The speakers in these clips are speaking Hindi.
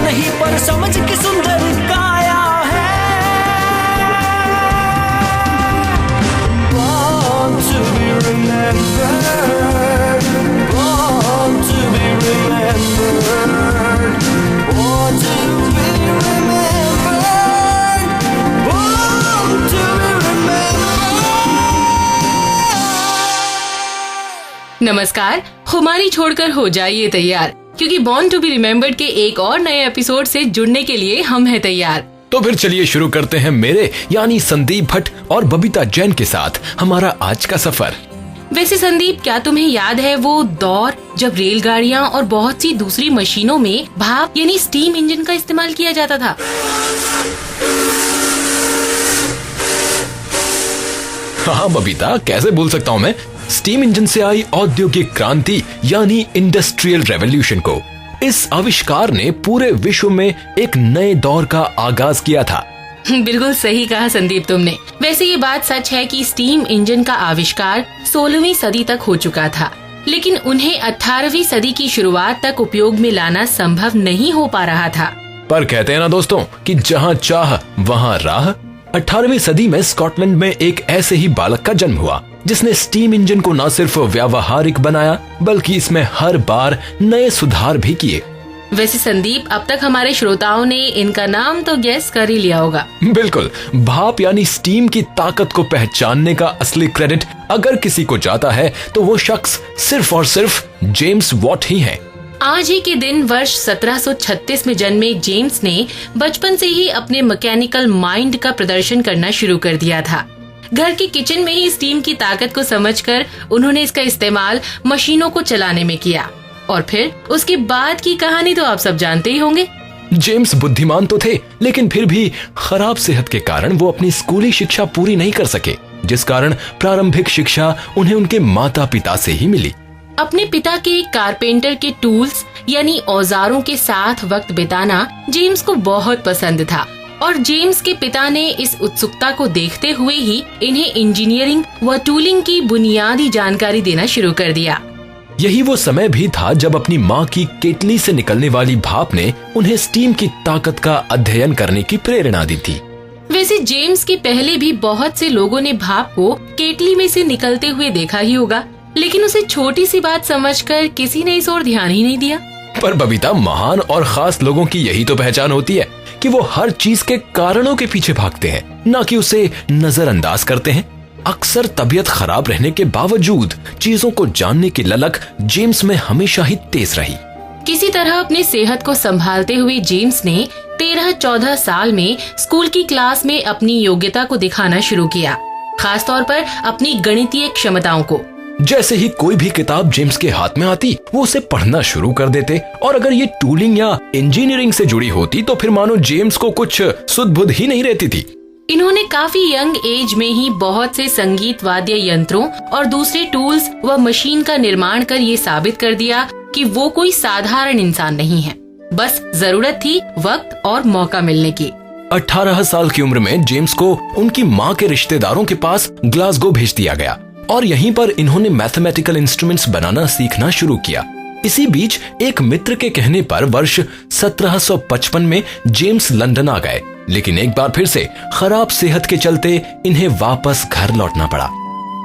नहीं पर समझ की सुंदर काया है। Born to be remembered, born to be remembered, born to be remembered, born to be remembered। नमस्कार, खुमारी छोड़कर हो जाइए तैयार, क्योंकि बॉर्न टू बी रिमेम्बर्ड के एक और नए एपिसोड से जुड़ने के लिए हम हैं तैयार। तो फिर चलिए शुरू करते हैं मेरे यानी संदीप भट्ट और बबीता जैन के साथ हमारा आज का सफर। वैसे संदीप, क्या तुम्हें याद है वो दौर जब रेलगाड़ियां और बहुत सी दूसरी मशीनों में भाप यानी स्टीम इंजन का इस्तेमाल किया जाता था? हाँ बबीता, कैसे भूल सकता हूँ मैं स्टीम इंजन से आई औद्योगिक क्रांति यानी इंडस्ट्रियल रेवोल्यूशन को। इस आविष्कार ने पूरे विश्व में एक नए दौर का आगाज किया था। बिल्कुल सही कहा संदीप तुमने। वैसे ये बात सच है कि स्टीम इंजन का आविष्कार 16वीं सदी तक हो चुका था, लेकिन उन्हें 18वीं सदी की शुरुआत तक उपयोग में लाना संभव नहीं हो पा रहा था। पर कहते हैं ना दोस्तों कि जहाँ चाह वहाँ राह। 18वीं सदी में स्कॉटलैंड में एक ऐसे ही बालक का जन्म हुआ जिसने स्टीम इंजन को न सिर्फ व्यावहारिक बनाया बल्कि इसमें हर बार नए सुधार भी किए। वैसे संदीप, अब तक हमारे श्रोताओं ने इनका नाम तो गेस कर ही लिया होगा। बिल्कुल, भाप यानी स्टीम की ताकत को पहचानने का असली क्रेडिट अगर किसी को जाता है तो वो शख्स सिर्फ और सिर्फ जेम्स वॉट ही है। आज ही के दिन वर्ष 1736 में जन्मे जेम्स ने बचपन से ही अपने मैकेनिकल माइंड का प्रदर्शन करना शुरू कर दिया था। घर के किचन में ही स्टीम की ताकत को समझकर उन्होंने इसका इस्तेमाल मशीनों को चलाने में किया, और फिर उसके बाद की कहानी तो आप सब जानते ही होंगे। जेम्स बुद्धिमान तो थे, लेकिन फिर भी खराब सेहत के कारण वो अपनी स्कूली शिक्षा पूरी नहीं कर सके, जिस कारण प्रारंभिक शिक्षा उन्हें उनके माता पिता से ही मिली। अपने पिता के कारपेंटर के टूल्स यानी औजारों के साथ वक्त बिताना जेम्स को बहुत पसंद था, और जेम्स के पिता ने इस उत्सुकता को देखते हुए ही इन्हें इंजीनियरिंग व टूलिंग की बुनियादी जानकारी देना शुरू कर दिया। यही वो समय भी था जब अपनी माँ की केतली से निकलने वाली भाप ने उन्हें स्टीम की ताकत का अध्ययन करने की प्रेरणा दी थी। वैसे जेम्स के पहले भी बहुत से लोगों ने भाप को केतली में से निकलते हुए देखा ही होगा, लेकिन उसे छोटी सी बात समझकर किसी ने इस ओर ध्यान ही नहीं दिया। पर बबीता, महान और खास लोगों की यही तो पहचान होती है कि वो हर चीज के कारणों के पीछे भागते हैं, न कि उसे नजरअंदाज करते हैं। अक्सर तबीयत खराब रहने के बावजूद चीजों को जानने की ललक जेम्स में हमेशा ही तेज रही। किसी तरह अपनी सेहत को संभालते हुए जेम्स ने 13-14 साल में स्कूल की क्लास में अपनी योग्यता को दिखाना शुरू किया, खास तौर पर अपनी गणितीय क्षमताओं को। जैसे ही कोई भी किताब जेम्स के हाथ में आती वो उसे पढ़ना शुरू कर देते, और अगर ये टूलिंग या इंजीनियरिंग से जुड़ी होती तो फिर मानो जेम्स को कुछ सुध बुध ही नहीं रहती थी। इन्होंने काफी यंग एज में ही बहुत से संगीत वाद्य यंत्रों और दूसरे टूल्स व मशीन का निर्माण कर ये साबित कर दिया कि वो कोई साधारण इंसान नहीं है, बस जरूरत थी वक्त और मौका मिलने की। 18 साल की उम्र में जेम्स को उनकी माँ के रिश्तेदारों के पास ग्लासगो भेज दिया गया, और यहीं पर इन्होंने मैथमेटिकल इंस्ट्रूमेंट्स बनाना सीखना शुरू किया। इसी बीच एक मित्र के कहने पर वर्ष 1755 में जेम्स लंदन आ गए, लेकिन एक बार फिर से खराब सेहत के चलते इन्हें वापस घर लौटना पड़ा।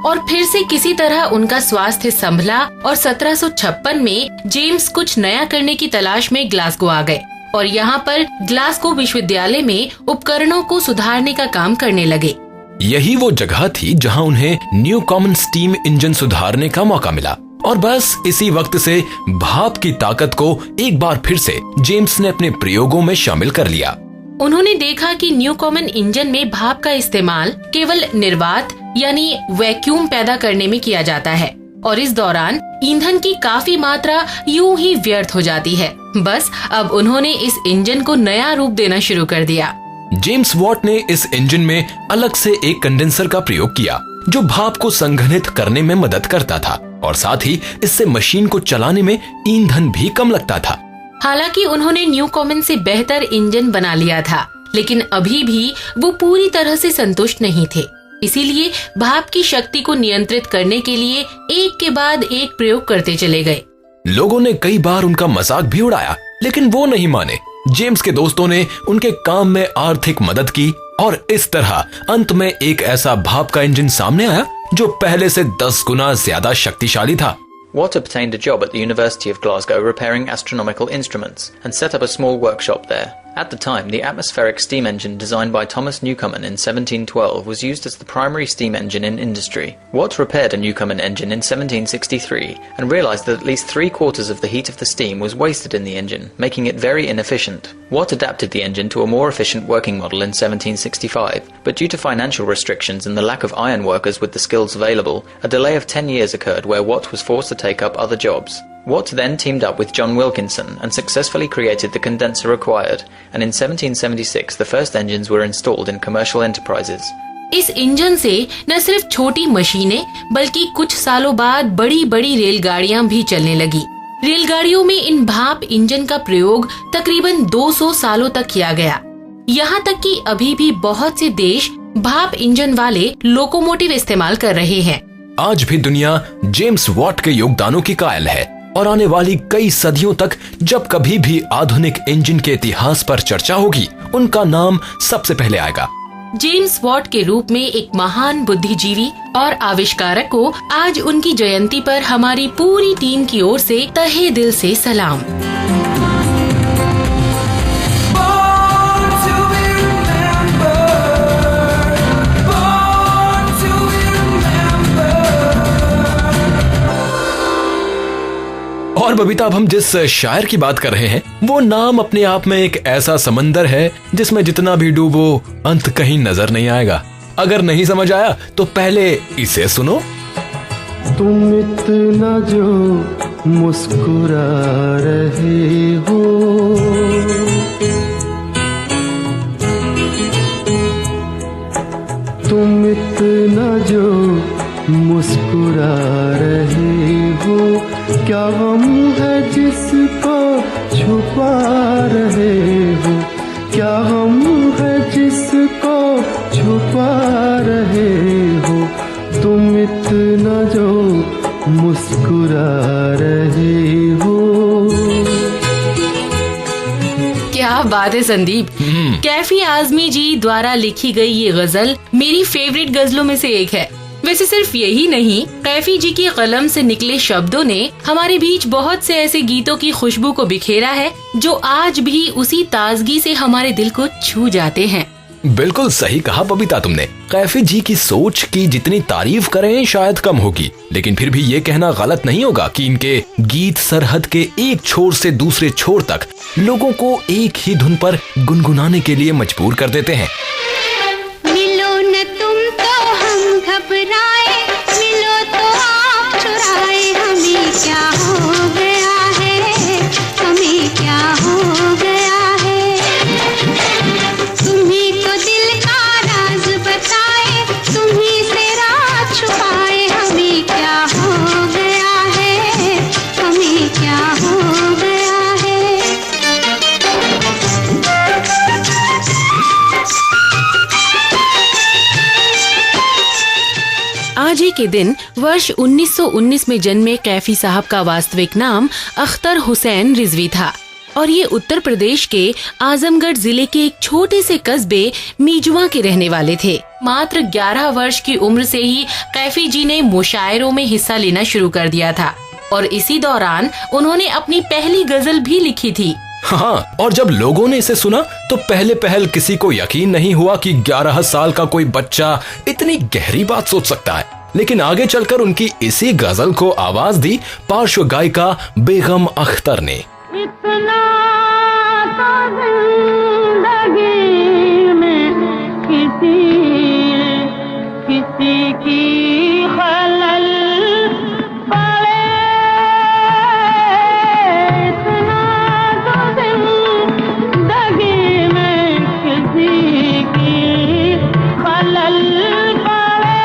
और फिर से किसी तरह उनका स्वास्थ्य संभला और 1756 में जेम्स कुछ नया करने की तलाश में ग्लासगो आ गए, और यहाँ पर ग्लासगो विश्वविद्यालय में उपकरणों को सुधारने का काम करने लगे। यही वो जगह थी जहां उन्हें न्यू कॉमन स्टीम इंजन सुधारने का मौका मिला, और बस इसी वक्त से भाप की ताकत को एक बार फिर से जेम्स ने अपने प्रयोगों में शामिल कर लिया। उन्होंने देखा कि न्यू कॉमन इंजन में भाप का इस्तेमाल केवल निर्वात यानी वैक्यूम पैदा करने में किया जाता है, और इस दौरान ईंधन की काफी मात्रा यूं ही व्यर्थ हो जाती है। बस अब उन्होंने इस इंजन को नया रूप देना शुरू कर दिया। जेम्स वॉट ने इस इंजन में अलग से एक कंडेंसर का प्रयोग किया जो भाप को संघनित करने में मदद करता था, और साथ ही इससे मशीन को चलाने में ईंधन भी कम लगता था। हालांकि उन्होंने न्यू कॉमन से बेहतर इंजन बना लिया था, लेकिन अभी भी वो पूरी तरह से संतुष्ट नहीं थे। इसीलिए भाप की शक्ति को नियंत्रित करने के लिए एक के बाद एक प्रयोग करते चले गए। लोगों ने कई बार उनका मजाक भी उड़ाया, लेकिन वो नहीं माने जेम्स के दोस्तों ने उनके काम में आर्थिक मदद की और इस तरह अंत में एक ऐसा भाप का इंजन सामने आया जो पहले से 10 गुना ज्यादा शक्तिशाली था। Watt obtained a job at the University of Glasgow repairing astronomical instruments and set up a small workshop there. At the time, the atmospheric steam engine designed by Thomas Newcomen in 1712 was used as the primary steam engine in industry. Watt repaired a Newcomen engine in 1763 and realized that at least 3/4 of the heat of the steam was wasted in the engine, making it very inefficient. Watt adapted the engine to a more efficient working model in 1765, but due to financial restrictions and the lack of iron workers with the skills available, a delay of 10 years occurred where Watt was forced to take up other jobs. Watt then teamed up with John Wilkinson and successfully created the condenser required, and in 1776 the first engines were installed in commercial enterprises. इस इंजन से न सिर्फ छोटी मशीनें बल्कि कुछ सालों बाद बड़ी बड़ी रेलगाड़ियां भी चलने लगी। रेलगाड़ियों में इन भाप इंजन का प्रयोग तकरीबन 200 सालों तक किया गया। यहाँ तक कि अभी भी बहुत से देश भाप इंजन वाले लोकोमोटिव इस्तेमाल कर रहे हैं। आज भी दुनिया जेम्स वॉट के योगदानों की कायल है और आने वाली कई सदियों तक जब कभी भी आधुनिक इंजन के इतिहास पर चर्चा होगी, उनका नाम सबसे पहले आएगा। जेम्स वॉट के रूप में एक महान बुद्धिजीवी और आविष्कारक को आज उनकी जयंती पर हमारी पूरी टीम की ओर से तहे दिल से सलाम। और बबीता, अब हम जिस शायर की बात कर रहे हैं वो नाम अपने आप में एक ऐसा समंदर है जिसमें जितना भी डूबो अंत कहीं नजर नहीं आएगा। अगर नहीं समझ आया तो पहले इसे सुनो। तुम इतना जो मुस्कुरा रहे हो, तुम इतना जो मुस्कुरा रहे हो, क्या गम है जिसको छुपा रहे हो, क्या गम है जिसको छुपा रहे हो, तुम इतना जो मुस्कुरा रहे हो। क्या बात है संदीप। कैफी आजमी जी द्वारा लिखी गई ये गजल मेरी फेवरेट गजलों में से एक है। वैसे सिर्फ यही नहीं, कैफी जी की कलम से निकले शब्दों ने हमारे बीच बहुत से ऐसे गीतों की खुशबू को बिखेरा है जो आज भी उसी ताजगी से हमारे दिल को छू जाते हैं। बिल्कुल सही कहा बबीता तुमने। कैफी जी की सोच की जितनी तारीफ करें शायद कम होगी, लेकिन फिर भी ये कहना गलत नहीं होगा कि इनके गीत सरहद के एक छोर से दूसरे छोर तक लोगों को एक ही धुन पर गुनगुनाने के लिए मजबूर कर देते हैं। मिलो न तुम तो हम घबराए, मिलो तो आप चुराए, हमें क्या हो गया है, हमें क्या हो गया है, तुम्ही तो दिल का राज बताए, तुम्ही से राज छुपाए, हमें क्या हो गया है, हमें क्या हो गया है। आज ही के दिन वर्ष 1919 में जन्मे कैफी साहब का वास्तविक नाम अख्तर हुसैन रिजवी था और ये उत्तर प्रदेश के आजमगढ़ जिले के एक छोटे से कस्बे मीजुआ के रहने वाले थे। मात्र 11 वर्ष की उम्र से ही कैफी जी ने मुशायरों में हिस्सा लेना शुरू कर दिया था और इसी दौरान उन्होंने अपनी पहली गजल भी लिखी थी। हाँ, और जब लोगों ने इसे सुना तो पहले पहल किसी को यकीन नहीं हुआ कि 11 साल का कोई बच्चा इतनी गहरी बात सोच सकता है। लेकिन आगे चलकर उनकी इसी गजल को आवाज दी पार्श्व गायिका बेगम अख्तर ने। इतना तो जिंदगी में किसी की खलल पड़े, इतना तो जिंदगी में किसी की खलल पड़े,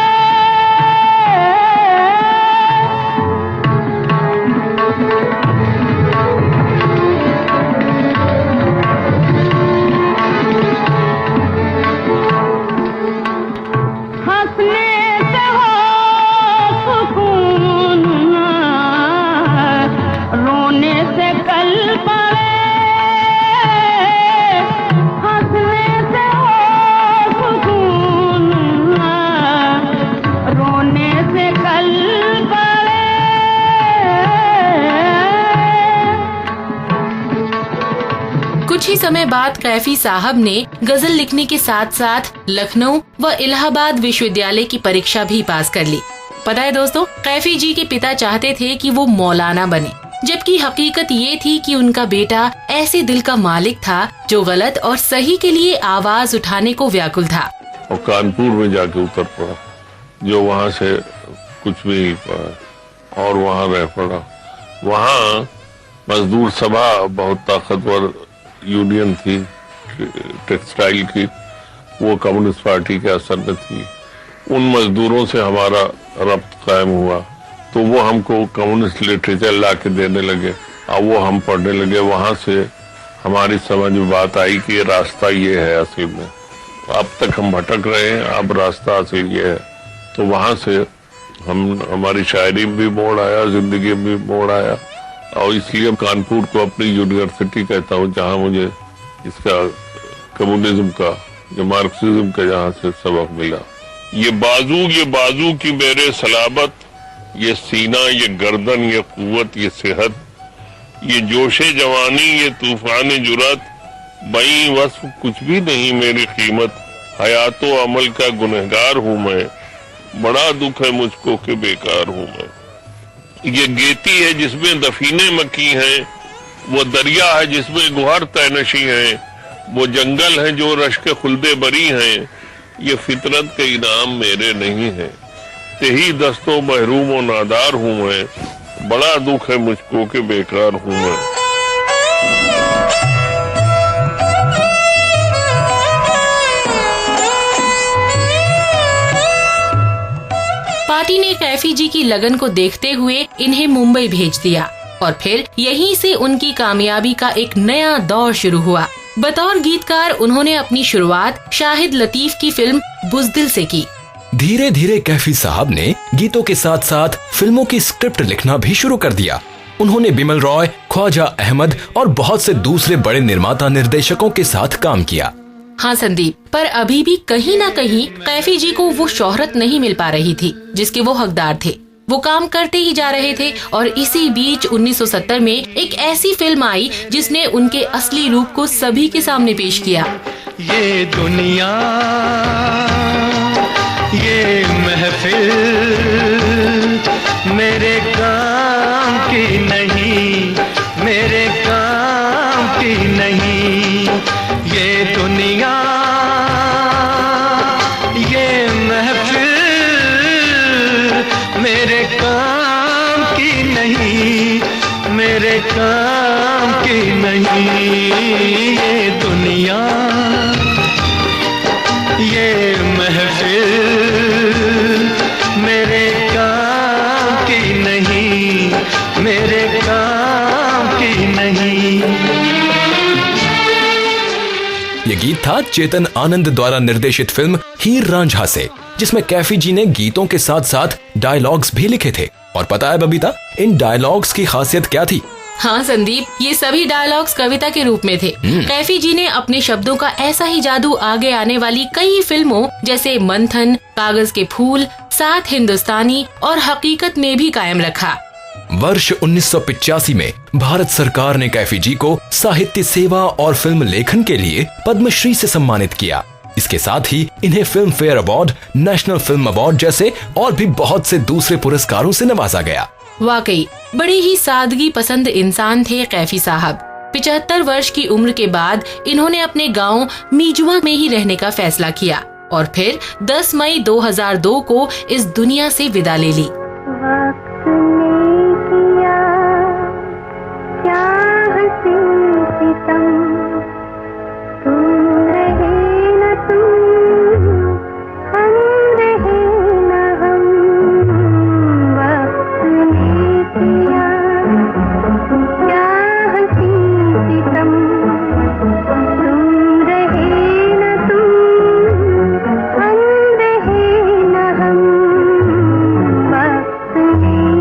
काफी समय बाद कैफी साहब ने गजल लिखने के साथ साथ लखनऊ व इलाहाबाद विश्वविद्यालय की परीक्षा भी पास कर ली। पता है दोस्तों, कैफी जी के पिता चाहते थे कि वो मौलाना बने, जबकि हकीकत ये थी कि उनका बेटा ऐसे दिल का मालिक था जो गलत और सही के लिए आवाज उठाने को व्याकुल था। और कानपुर में जाके उतर पड़ा, जो वहाँ से कुछ भी नहीं पड़ा और वहाँ रह पड़ा। वहाँ मजदूर सभा बहुत ताकतवर यूनियन थी टेक्सटाइल की, वो कम्युनिस्ट पार्टी के असर में थी। उन मजदूरों से हमारा रब्त कायम हुआ, तो वो हमको कम्युनिस्ट लिटरेचर ला के देने लगे और वो हम पढ़ने लगे। वहाँ से हमारी समझ में बात आई कि ये रास्ता ये है असल में। अब तक हम भटक रहे हैं, अब रास्ता असल ये है। तो वहाँ से हमारी शायरी में भी मोड़ आया, जिंदगी में भी मोड़ आया, और इसलिए कानपुर को अपनी यूनिवर्सिटी कहता हूँ, जहाँ मुझे इसका कम्युनिज्म का, जो मार्क्सिज्म का जहाँ से सबक मिला। ये बाजू की मेरे सलाबत, ये सीना, ये गर्दन, ये कुव्वत, ये सेहत, ये जोशे जवानी, ये तूफान जुरत, बई वस्फ कुछ भी नहीं मेरी कीमत। हयातो अमल का गुनहगार हूँ मैं, बड़ा दुख है मुझको कि बेकार हूँ मैं। ये गेती है जिसमें दफीने मकी हैं, वो दरिया है जिसमें गुहर तैनशी हैं, वो जंगल है जो रश्क खुल्दे बरी हैं, ये फितरत के इनाम मेरे नहीं है। तेही दस्तों महरूम और नादार हूँ मैं, बड़ा दुख है मुझको कि बेकार हूँ मैं। पार्टी ने कैफी जी की लगन को देखते हुए इन्हें मुंबई भेज दिया और फिर यहीं से उनकी कामयाबी का एक नया दौर शुरू हुआ। बतौर गीतकार उन्होंने अपनी शुरुआत शाहिद लतीफ की फिल्म बुज़दिल से की। धीरे धीरे कैफी साहब ने गीतों के साथ साथ फिल्मों की स्क्रिप्ट लिखना भी शुरू कर दिया। उन्होंने बिमल रॉय, ख्वाजा अहमद और बहुत से दूसरे बड़े निर्माता निर्देशकों के साथ काम किया। हाँ संदीप, पर अभी भी कहीं ना कहीं कैफी जी को वो शोहरत नहीं मिल पा रही थी जिसके वो हकदार थे। वो काम करते ही जा रहे थे और इसी बीच 1970 में एक ऐसी फिल्म आई जिसने उनके असली रूप को सभी के सामने पेश किया। ये दुनिया, ये महफिल मेरे काम की नहीं, मेरे काम की नहीं। ये दुनिया, ये महफिल मेरे काम की नहीं, मेरे काम की नहीं। ये दुनिया, ये महफिल मेरे काम की नहीं, मेरे काम की नहीं। ये गीत था चेतन आनंद द्वारा निर्देशित फिल्म हीर रांझा से, जिसमें कैफी जी ने गीतों के साथ साथ डायलॉग्स भी लिखे थे। और पता है बबीता, इन डायलॉग्स की खासियत क्या थी? हाँ संदीप, ये सभी डायलॉग्स कविता के रूप में थे। कैफी जी ने अपने शब्दों का ऐसा ही जादू आगे आने वाली कई फिल्मों जैसे मंथन, कागज के फूल, सात हिंदुस्तानी और हकीकत में भी कायम रखा। वर्ष 1985 में भारत सरकार ने कैफी जी को साहित्य सेवा और फिल्म लेखन के लिए पद्मश्री से सम्मानित किया। इसके साथ ही इन्हें film fair award, national film award जैसे और भी बहुत से दूसरे पुरस्कारों से नवाजा गया। वाकई बड़ी ही सादगी पसंद इंसान थे कैफी साहब। 75 वर्ष की उम्र के बाद इन्होंने अपने गांव मीजुआ में ही रहने का फैसला किया और फिर 10 मई 2002 को इस दुनिया से विदा ले ली। हम रहे न हम, वक्त ने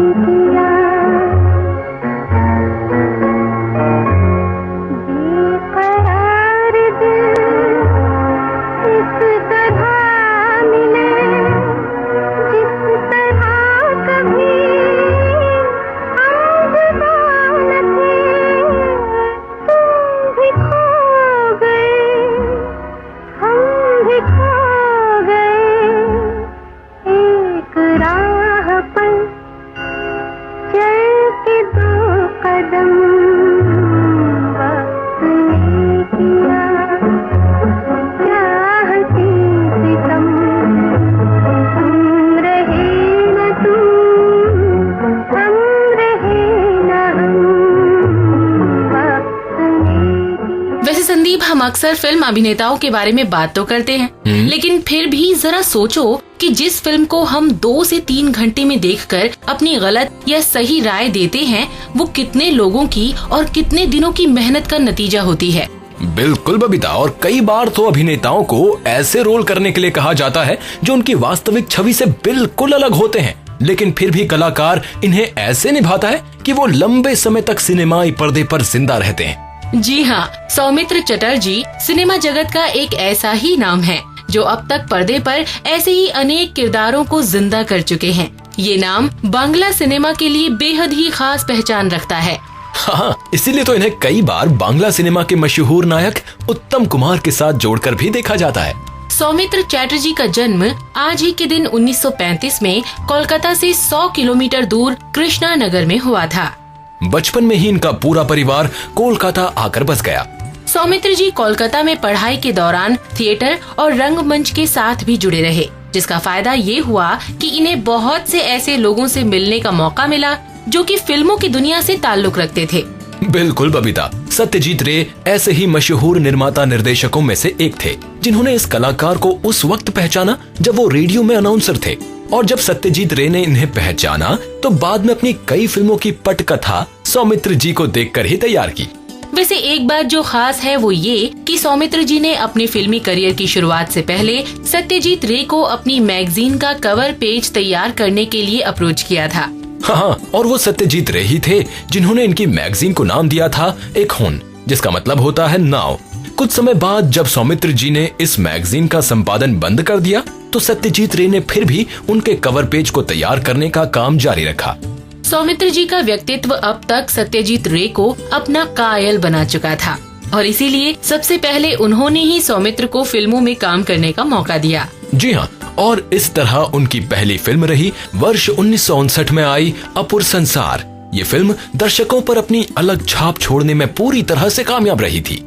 हम अक्सर फिल्म अभिनेताओं के बारे में बात तो करते हैं, लेकिन फिर भी जरा सोचो कि जिस फिल्म को हम 2 से 3 घंटे में देखकर अपनी गलत या सही राय देते हैं, वो कितने लोगों की और कितने दिनों की मेहनत का नतीजा होती है। बिल्कुल बबीता, और कई बार तो अभिनेताओं को ऐसे रोल करने के लिए कहा जाता है जो उनकी वास्तविक छवि से बिल्कुल अलग होते हैं, लेकिन फिर भी कलाकार इन्हें ऐसे निभाता है कि वो लंबे समय तक सिनेमाई पर्दे पर जिंदा रहते हैं। जी हाँ, सौमित्र चटर्जी सिनेमा जगत का एक ऐसा ही नाम है जो अब तक पर्दे पर ऐसे ही अनेक किरदारों को जिंदा कर चुके हैं। ये नाम बांग्ला सिनेमा के लिए बेहद ही खास पहचान रखता है। हाँ, इसीलिए तो इन्हें कई बार बांग्ला सिनेमा के मशहूर नायक उत्तम कुमार के साथ जोड़कर भी देखा जाता है। सौमित्र चटर्जी का जन्म आज ही के दिन 1935 में कोलकाता से 100 किलोमीटर दूर कृष्णा नगर में हुआ था। बचपन में ही इनका पूरा परिवार कोलकाता आकर बस गया। सौमित्र जी कोलकाता में पढ़ाई के दौरान थिएटर और रंगमंच के साथ भी जुड़े रहे, जिसका फायदा ये हुआ कि इन्हें बहुत से ऐसे लोगों से मिलने का मौका मिला जो कि फिल्मों की दुनिया से ताल्लुक रखते थे। बिल्कुल बबीता, सत्यजीत रे ऐसे ही मशहूर निर्माता निर्देशकों में से एक थे जिन्होंने इस कलाकार को उस वक्त पहचाना जब वो रेडियो में अनाउंसर थे, और जब सत्यजीत रे ने इन्हें पहचाना तो बाद में अपनी कई फिल्मों की पटकथा सौमित्र जी को देखकर ही तैयार की। वैसे एक बात जो खास है वो ये कि सौमित्र जी ने अपने फिल्मी करियर की शुरुआत से पहले सत्यजीत रे को अपनी मैगजीन का कवर पेज तैयार करने के लिए अप्रोच किया था। हाँ, और वो सत्यजीत रे ही थे जिन्होंने इनकी मैगजीन को नाम दिया था एक खून, जिसका मतलब होता है नाव। कुछ समय बाद जब सौमित्र जी ने इस मैगजीन का संपादन बंद कर दिया तो सत्यजीत रे ने फिर भी उनके कवर पेज को तैयार करने का काम जारी रखा। सौमित्र जी का व्यक्तित्व अब तक सत्यजीत रे को अपना कायल बना चुका था, और इसीलिए सबसे पहले उन्होंने ही सौमित्र को फिल्मों में काम करने का मौका दिया। जी हाँ, और इस तरह उनकी पहली फिल्म रही वर्ष 1959 में आई अपुर संसार। ये फिल्म दर्शकों पर अपनी अलग छाप छोड़ने में पूरी तरह से कामयाब रही थी।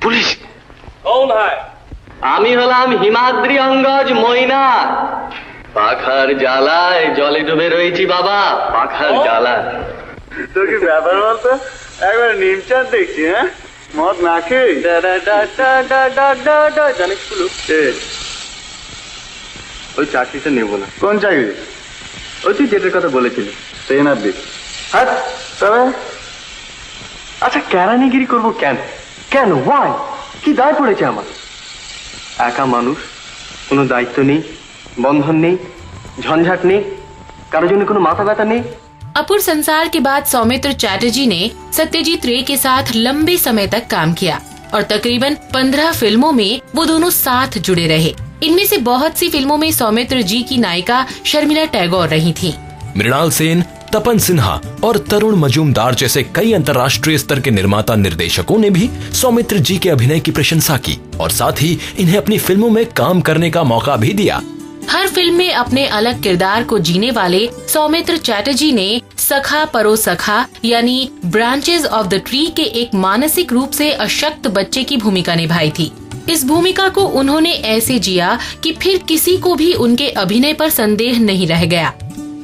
पुलिस कौन है? আমি হলাম হিমাদ্রি অঙ্গজ ময়না। পাখার জ্বালায় জলে ডুবে রয়েছি বাবা, পাখার জ্বালায়। তোর কি ব্যাপার বলতো? একবার নিমচাঁদ দেখছি, হ্যাঁ, মদ না খেয়ে জানিস ওই চাকরিটা নেব না। কোন চাকরি? ওই তুই যেটার কথা বলেছিলি ট্রেনার দিক। হ্যাঁ, তবে আচ্ছা কেরানিগিরি করবো কেন? কেন? ওয়াই? কি দায় পড়েছে আমার? একা মানুষ, কোনো দায়িত্ব নেই, বন্ধন নেই, ঝঞ্ঝাট নেই, কারোর জন্য কোনো মাথা ব্যথা নেই। अपुर संसार के बाद सौमित्र चटर्जी ने सत्यजीत रे के साथ लंबे समय तक काम किया और तकरीबन 15 फिल्मों में वो दोनों साथ जुड़े रहे। इनमें से बहुत सी फिल्मों में सौमित्र जी की नायिका शर्मिला टैगोर रही थीं। मृणाल सेन, तपन सिन्हा और तरुण मजूमदार जैसे कई अंतर्राष्ट्रीय स्तर के निर्माता निर्देशकों ने भी सौमित्र जी के अभिनय की प्रशंसा की और साथ ही इन्हें अपनी फिल्मों में काम करने का मौका भी दिया। हर फिल्म में अपने अलग किरदार को जीने वाले सौमित्र चटर्जी ने सखा परो सखा यानी ब्रांचेस ऑफ द ट्री के एक मानसिक रूप से अशक्त बच्चे की भूमिका निभाई थी। इस भूमिका को उन्होंने ऐसे जिया कि फिर किसी को भी उनके अभिनय पर संदेह नहीं रह गया।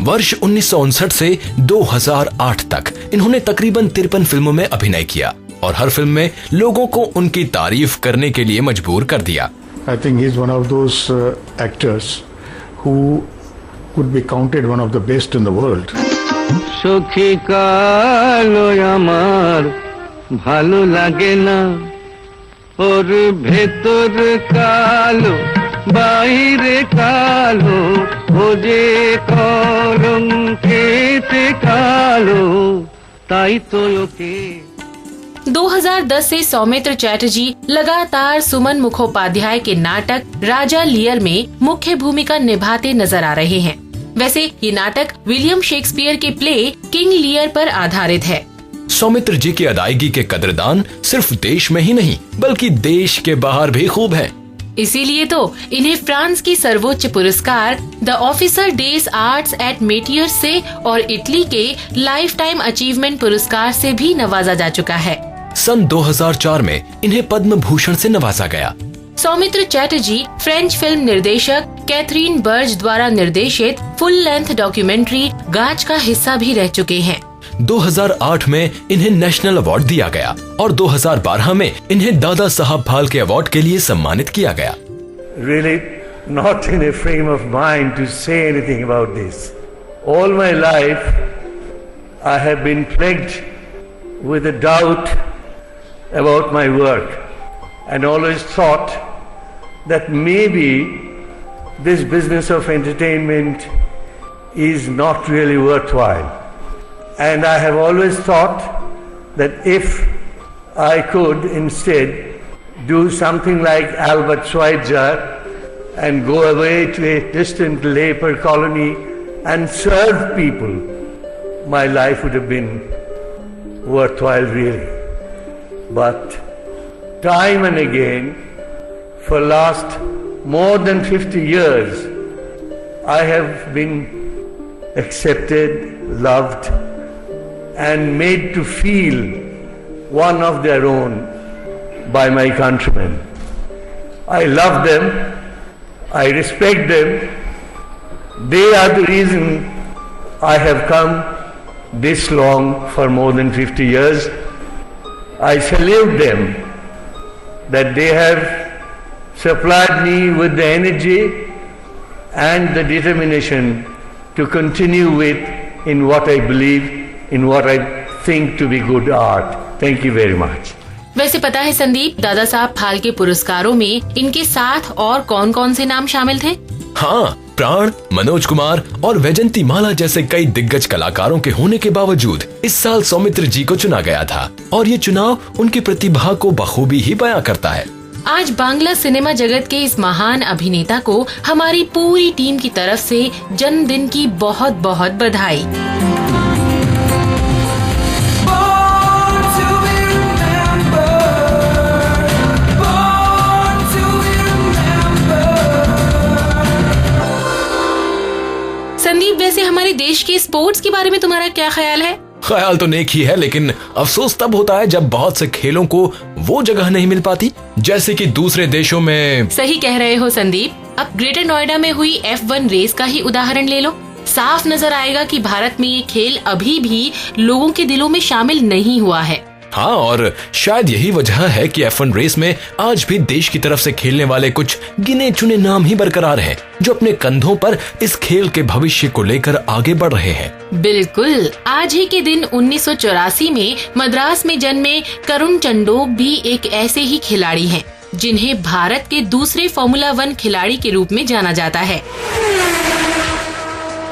वर्ष 1959 से 2008 तक इन्होंने तकरीबन 53 फिल्मों में अभिनय किया और हर फिल्म में लोगों को उनकी तारीफ करने के लिए मजबूर कर दिया। I think he's one of those actors who could be counted one of the best in the world. সখী কালো আমার ভালো লাগে না, ওর ভেতর কালো বাইরে কালো, ও যে কলঙ্কেতে কালো, তাই তো ওকে। 2010 से सौमित्र चटर्जी लगातार सुमन मुखोपाध्याय के नाटक राजा लियर में मुख्य भूमिका निभाते नजर आ रहे हैं। वैसे ये नाटक विलियम शेक्सपियर के प्ले किंग लियर पर आधारित है। सौमित्र जी की अदायगी के कदरदान सिर्फ देश में ही नहीं बल्कि देश के बाहर भी खूब है। इसीलिए तो इन्हें फ्रांस की सर्वोच्च पुरस्कार द ऑफिसर डेज आर्ट्स एट मेटियर से और इटली के लाइफ टाइम अचीवमेंट पुरस्कार से भी नवाजा जा चुका है। सन 2004 में इन्हें पद्म भूषण से नवाजा गया। सौमित्र चटर्जी फ्रेंच फिल्म निर्देशक कैथरीन बर्ज द्वारा निर्देशित फुल लेंथ डॉक्यूमेंट्री गाज का हिस्सा भी रह चुके हैं। 2008 में इन्हें नेशनल अवार्ड दिया गया और 2012 में इन्हें दादा साहब फाल्के अवार्ड के लिए सम्मानित किया गया। Really not in a frame of mind to say anything about this. All my life I have been plagued with a doubt about my work and always thought that maybe this business of entertainment is not really worthwhile. And I have always thought that if I could instead do something like Albert Schweitzer and go away to a distant labor colony and serve people, my life would have been worthwhile really. But time and again, for last more than 50 years, I have been accepted, loved, and made to feel one of their own by my countrymen. I love them, I respect them. They are the reason I have come this long for more than 50 years. I salute them that they have supplied me with the energy and the determination to continue with in what I believe, in what I think to be good art. Thank you very much. वैसे पता है संदीप, दादा साहब फाल्के पुरस्कारों में इनके साथ और कौन कौन से नाम शामिल थे? हाँ, प्राण, मनोज कुमार और वैजंती माला जैसे कई दिग्गज कलाकारों के होने के बावजूद इस साल सौमित्र जी को चुना गया था और ये चुनाव उनकी प्रतिभा को बखूबी ही बयां करता है। आज बांग्ला सिनेमा जगत के इस महान अभिनेता को हमारी पूरी टीम की तरफ से जन्मदिन की बहुत बहुत बधाई। संदीप, वैसे हमारे देश के स्पोर्ट्स के बारे में तुम्हारा क्या ख्याल है? ख्याल तो नेक ही है, लेकिन अफसोस तब होता है जब बहुत से खेलों को वो जगह नहीं मिल पाती जैसे कि दूसरे देशों में। सही कह रहे हो संदीप। अब ग्रेटर नोएडा में हुई F1 रेस का ही उदाहरण ले लो। साफ नजर आएगा कि भारत में ये खेल अभी भी लोगों के दिलों में शामिल नहीं हुआ है। हाँ, और शायद यही वजह है कि F1 रेस में आज भी देश की तरफ से खेलने वाले कुछ गिने चुने नाम ही बरकरार हैं, जो अपने कंधों पर इस खेल के भविष्य को लेकर आगे बढ़ रहे हैं। बिल्कुल, आज ही के दिन 1984 में मद्रास में जन्मे करुण चंडोक भी एक ऐसे ही खिलाड़ी हैं, जिन्हें भारत के दूसरे फॉर्मूला 1 खिलाड़ी के रूप में जाना जाता है।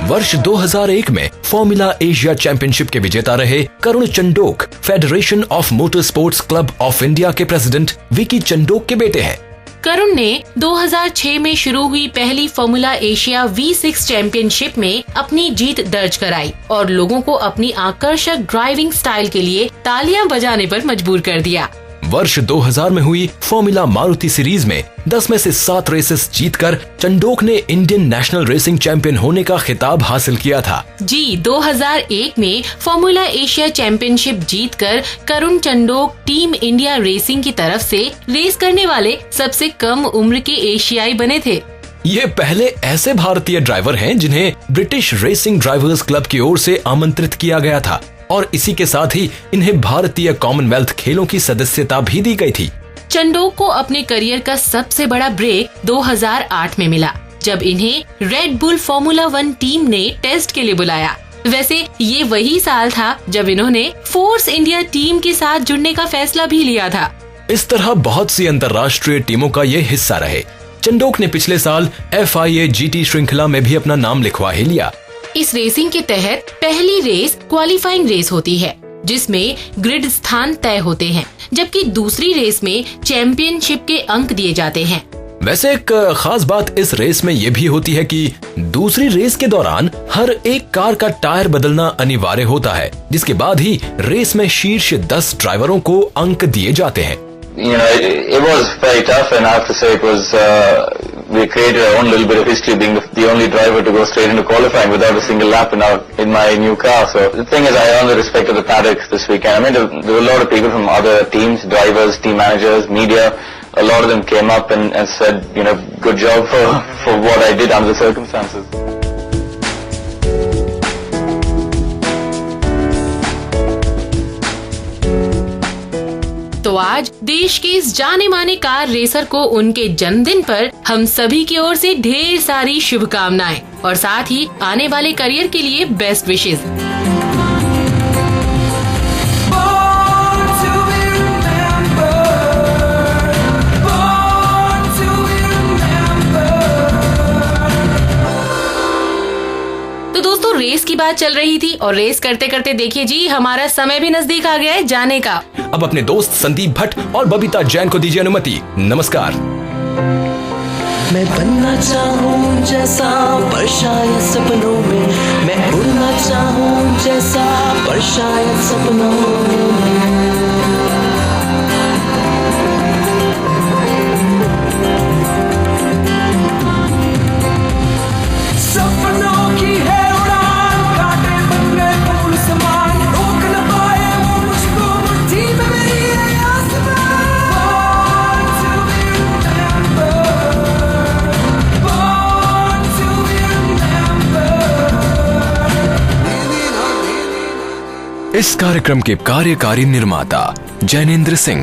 वर्ष 2001 में फॉर्मूला एशिया चैंपियनशिप के विजेता रहे Karun Chandhok federation of motor sports club of India के प्रेसिडेंट विकी चंडोक के बेटे हैं। करुण ने 2006 में शुरू हुई पहली फॉर्मूला एशिया V6 चैंपियनशिप में अपनी जीत दर्ज कराई और लोगों को अपनी आकर्षक ड्राइविंग स्टाइल के लिए तालियां बजाने पर मजबूर कर दिया। वर्ष 2000 में हुई फॉर्मूला मारुति सीरीज में 10 में से 7 रेसेस जीतकर चंडोक ने इंडियन नेशनल रेसिंग चैंपियन होने का खिताब हासिल किया था। जी, 2001 में फॉर्मूला एशिया चैंपियनशिप जीतकर करुण चंडोक टीम इंडिया रेसिंग की तरफ से रेस करने वाले सबसे कम उम्र के एशियाई बने थे। ये पहले ऐसे भारतीय ड्राइवर हैं जिन्हें ब्रिटिश रेसिंग ड्राइवर्स क्लब की ओर से आमंत्रित किया गया था और इसी के साथ ही इन्हें भारतीय कॉमनवेल्थ खेलों की सदस्यता भी दी गई थी। चंडोक को अपने करियर का सबसे बड़ा ब्रेक 2008 में मिला, जब इन्हें रेड बुल फॉर्मूला 1 टीम ने टेस्ट के लिए बुलाया। वैसे ये वही साल था जब इन्होंने फोर्स इंडिया टीम के साथ जुड़ने का फैसला भी लिया था। इस तरह बहुत सी अंतर्राष्ट्रीय टीमों का ये हिस्सा रहे। चंडोक ने पिछले साल FIA GT श्रृंखला में भी अपना नाम लिखवा ही लिया। इस रेसिंग के तहत पहली रेस क्वालिफाइंग रेस होती है, जिसमें ग्रिड स्थान तय होते हैं, जबकि दूसरी रेस में चैंपियनशिप के अंक दिए जाते हैं। वैसे एक खास बात इस रेस में ये भी होती है कि दूसरी रेस के दौरान हर एक कार का टायर बदलना अनिवार्य होता है, जिसके बाद ही रेस में शीर्ष 10 ड्राइवरों को अंक दिए जाते हैं। You know, it was very tough, and I have to say it was. We created our own little bit of history, being the only driver to go straight into qualifying without a single lap in my new car. So the thing is, I earned the respect of the paddock this weekend. I mean, there were a lot of people from other teams, drivers, team managers, media. A lot of them came up and said, you know, good job for what I did under the circumstances. आज देश के इस जाने माने कार रेसर को उनके जन्मदिन पर हम सभी की ओर से ढेर सारी शुभकामनाएं और साथ ही आने वाले करियर के लिए बेस्ट विशेस। तो दोस्तों, रेस की बात चल रही थी और रेस करते करते देखिए जी, हमारा समय भी नजदीक आ गया है जाने का। अब अपने दोस्त संदीप भट्ट और बबीता जैन को दीजिए अनुमति। नमस्कार। मैं बनना चाहूँ जैसा पर शायद सपनों में, मैं उड़ना चाहूँ जैसा पर शायद सपनों में। सपनों की है उड़ान, कांटे बन गए फूल समान, रोक न पाए वो मुझको मुट्ठी में मेरी है आसमान। Born to be remembered। इस कार्यक्रम के कार्यकारी निर्माता जैनेंद्र सिंह,